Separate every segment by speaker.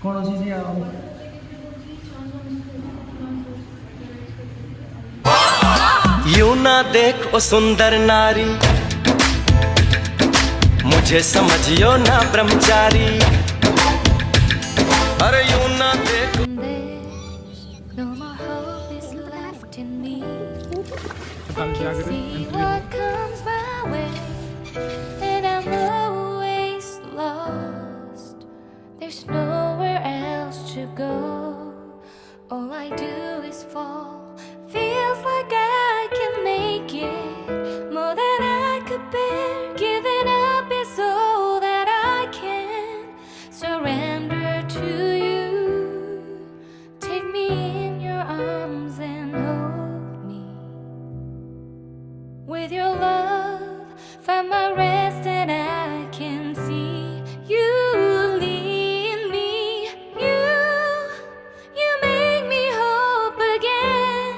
Speaker 1: କୌଣସି ଯେ
Speaker 2: यूं ना देख ओ सुंदर नारी, मुझे समझियो ना ब्रह्मचारी। अरे यूं ना देख।
Speaker 3: No more hope is left in me. I can see what comes my way, and I'm always lost. There's nowhere else to go. All I do is fall. Feels like I can make it more than I could bear. Giving up is all that I can surrender to you. Take me in your arms and hold me. With your love, find my rest, and I can see you lead me. You make me hope again.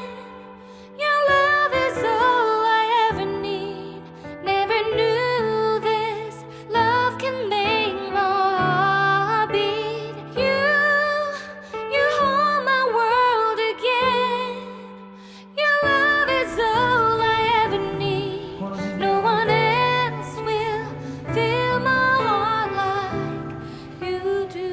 Speaker 3: Your love is all I ever need. Never knew this love can make my heart beat. You hold my world again. Your love is all I ever need. No one else will fill my heart like you do.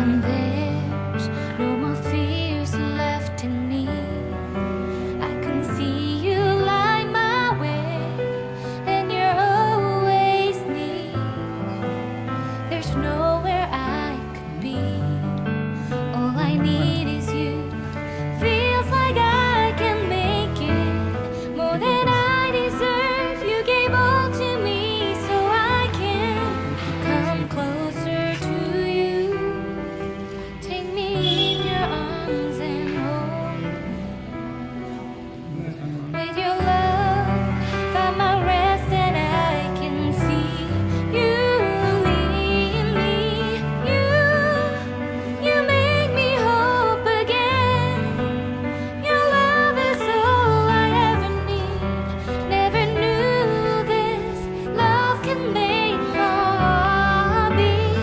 Speaker 3: And there's no more fears left in me. I can see you light my way, and you're always near. There's nowhere I could be. All I need is you. Feels like I can make it more than I deserve. You gave all to me so I can come closer to you. Take me in your arms and hold me. With your love, find my rest, and I can see you lead me. You make me hope again. Your love is all I ever need. Never knew this love can make my heart beat.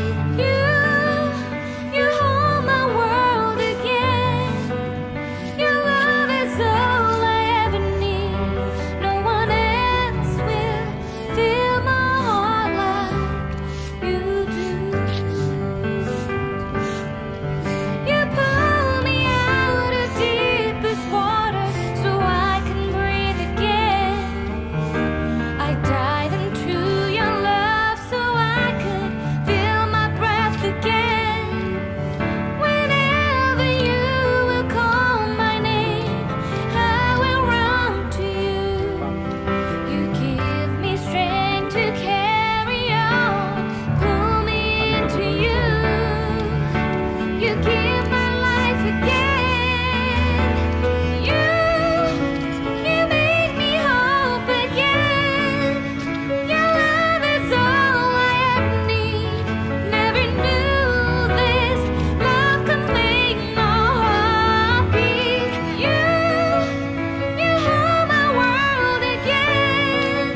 Speaker 3: You hold my world again. Your love is all I ever need. No one else will fill my heart like you do. You pull me out of deepest water so I can breathe again. I dive into your love so I could feel my breath again. Whenever you will call my name, I will run to you. You give me strength to carry on. Pull me into you. You give my life again. You make me hope again. Your love is all I ever need. Never knew this love could make my heart beat. You hold my world again.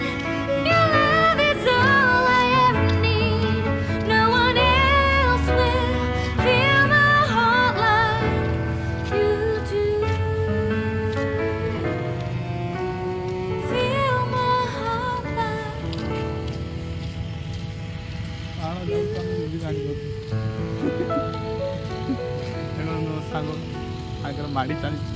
Speaker 3: Your love is all I ever need. No one else will fill my heart like you do. Fill my heart like
Speaker 1: ସାଙ୍ଗ ଆଗରେ ମାଡ଼ି ଚାଲିଛି।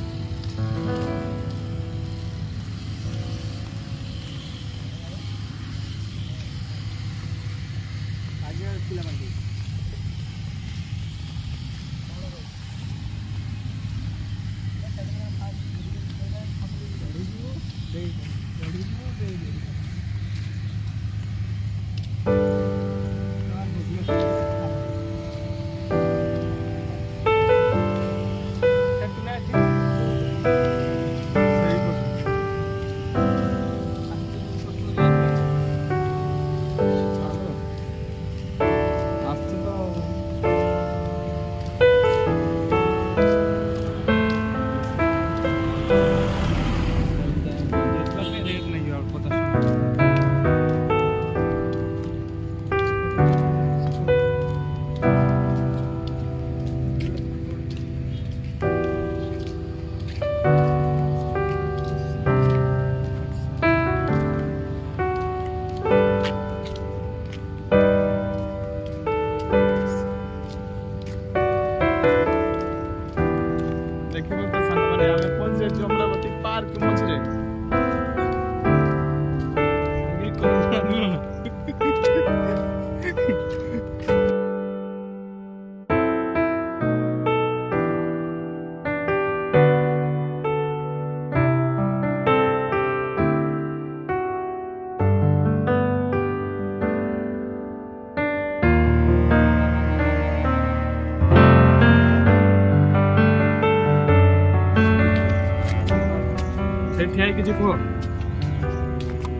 Speaker 1: ଭାଇ କିଛି କୁହ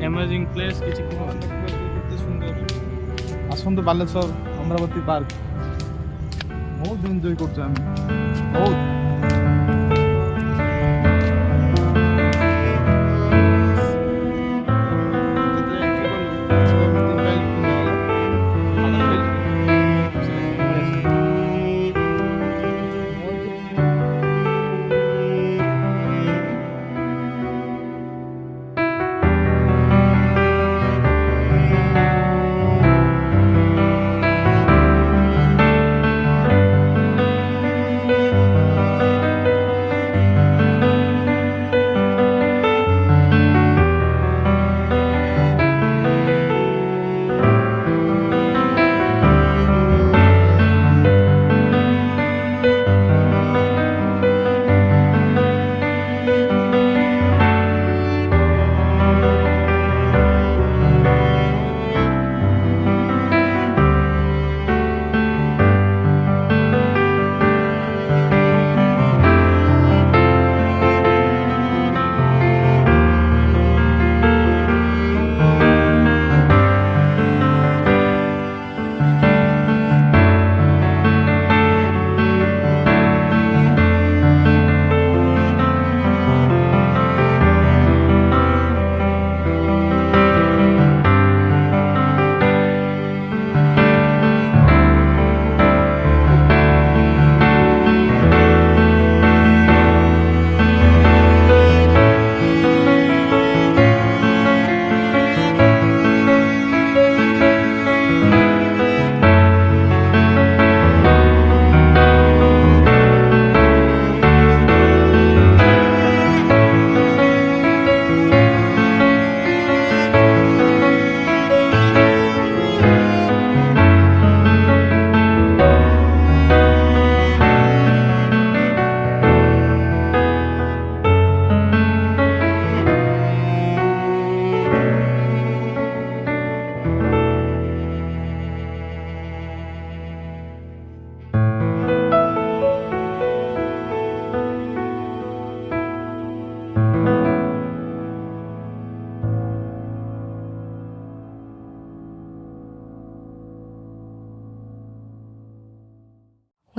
Speaker 1: emerging place କିଛି କୁହ
Speaker 4: କେତେ ସୁନ୍ଦର ଆସନ୍ତୁ ବାଲେଶ୍ୱର ଅମରାବତୀ ପାର୍କ ବହୁତ ଏନ୍ଜୟ କରୁଛୁ ଆମେ ବହୁତ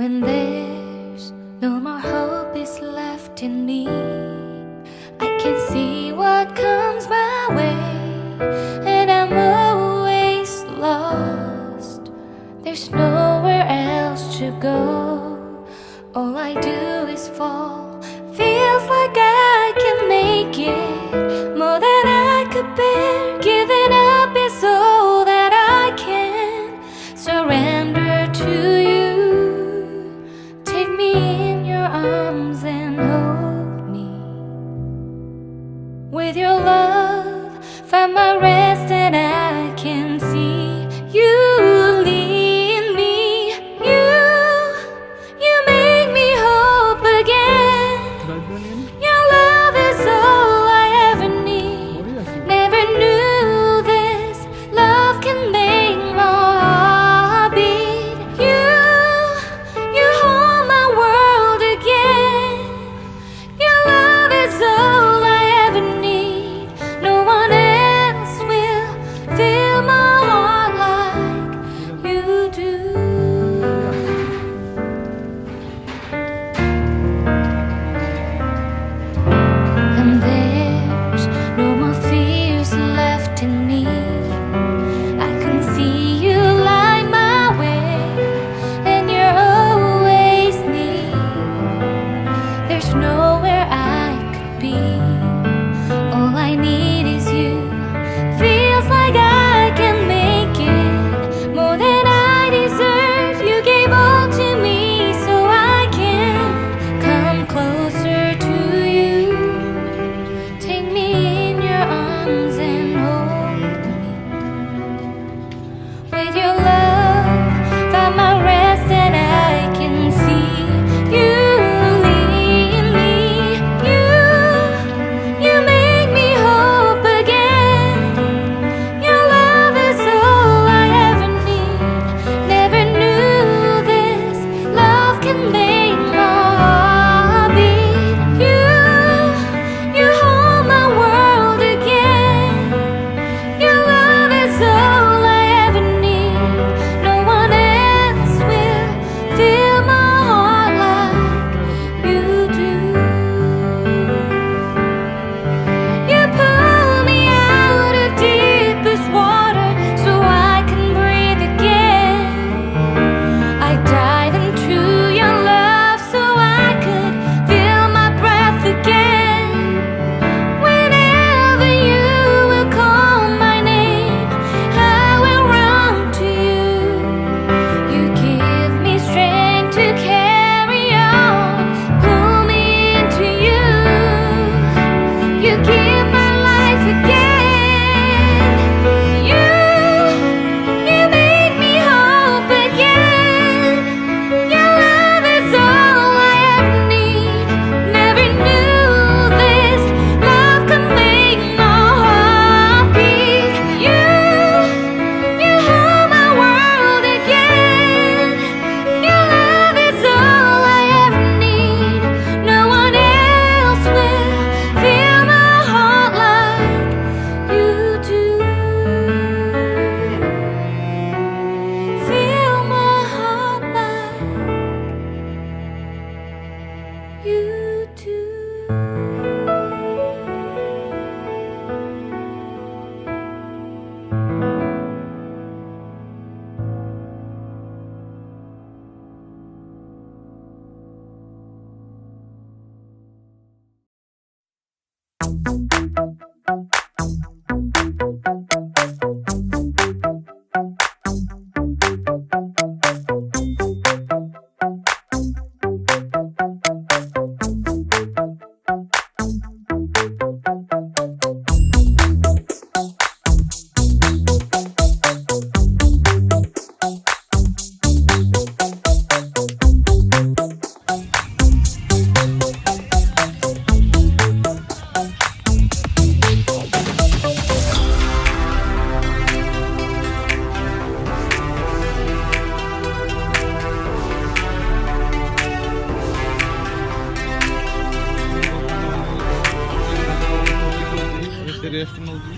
Speaker 3: When there's no more hope is left in me, I can see what comes my way, and I'm always lost. There's nowhere else to go. All I do is fall. Feels like I can make it more than I could bear. Giving up is all that I can surrender to you. Take me in your arms and hold me. With your love, find my rest, and I can see you lead me. You make me hope again. Your love is all I ever need. Never knew this love can make my heart beat. You hold my world again. Your love is all I ever need. No one else will.
Speaker 4: Rest ନେଉଛି।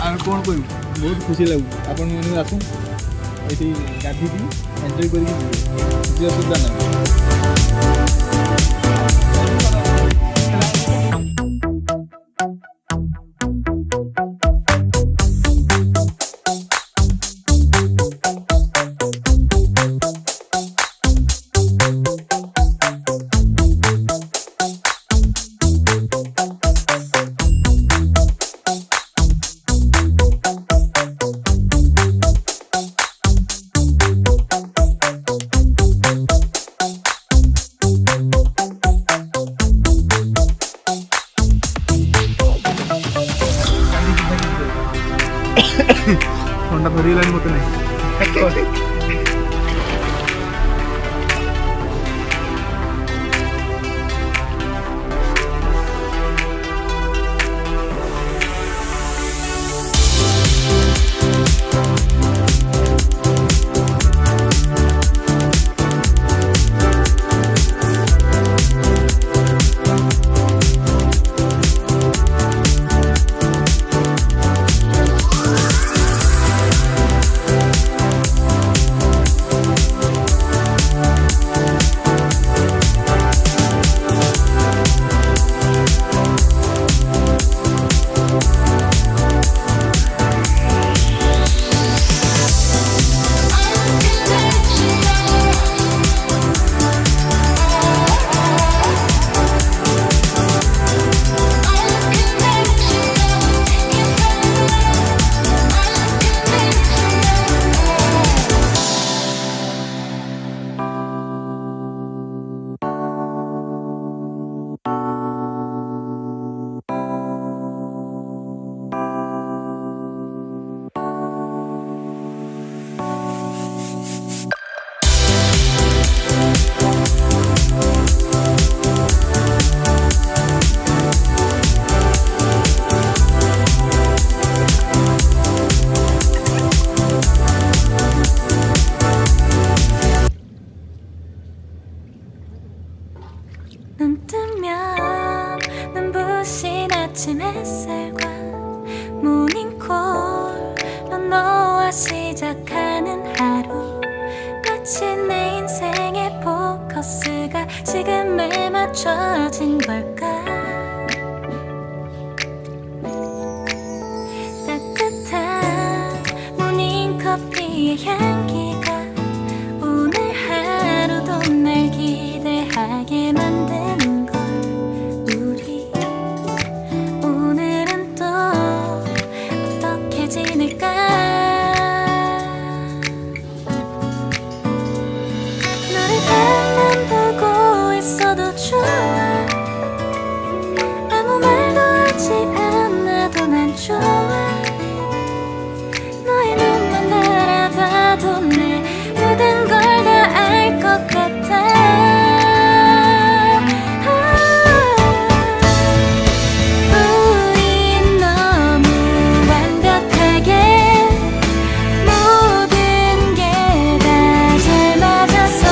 Speaker 4: ଆମେ କ'ଣ କହିବୁ, ବହୁତ ଖୁସି ଲାଗୁଛି। ଆପଣମାନେ ଆସନ୍ତୁ ଏଠି ଗାଧୋଇକି ଏନ୍ଜୟ କରିକି ଯିବେ, କିଛି ଅସୁବିଧା ନାହିଁ। ଥଣ୍ଡା ଧରିଗଲାଣି ମୋତେ ନାହିଁ।
Speaker 3: 눈 뜨면 눈부신 아침 햇살과 모닝콜로 너와 시작하는 하루, 마치 내 인생의 포커스가 지금에 맞춰진 걸까. 따뜻한 모닝커피의 향기가 오늘 하루도 날 기대하게 만드는 걸. 우리 오늘은 또 어떻게 지낼까. 너를 가만 보고 있어도 좋아. 아무 말도 하지 않아도 난 좋아. 너의 눈만 바라봐도 내 모든 걸 다 알 것 같아. 우린 너무 완벽하게 모든 게 다 잘 맞아서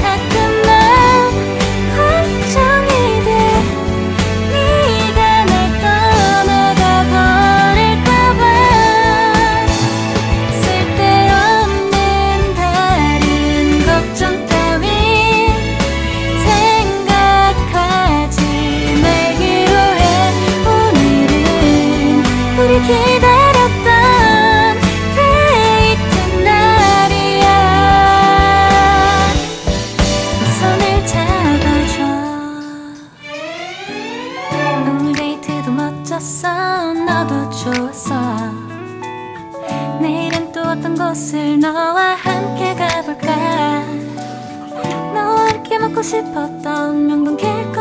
Speaker 3: 가끔 난 걱정이 돼. 네가 날 떠나가 버릴까봐. 쓸데없는 다른 걱정 따윈 생각하지 말기로 해. 오늘은 우리 기다렸던 데이트 날이야. 손을 잡아줘. 오늘 데이트도 멋졌어. 너도 좋았어. 내일은 또 어떤 곳을 너와 함께 가볼까. 너와 함께 먹고 싶었던 명동 길거리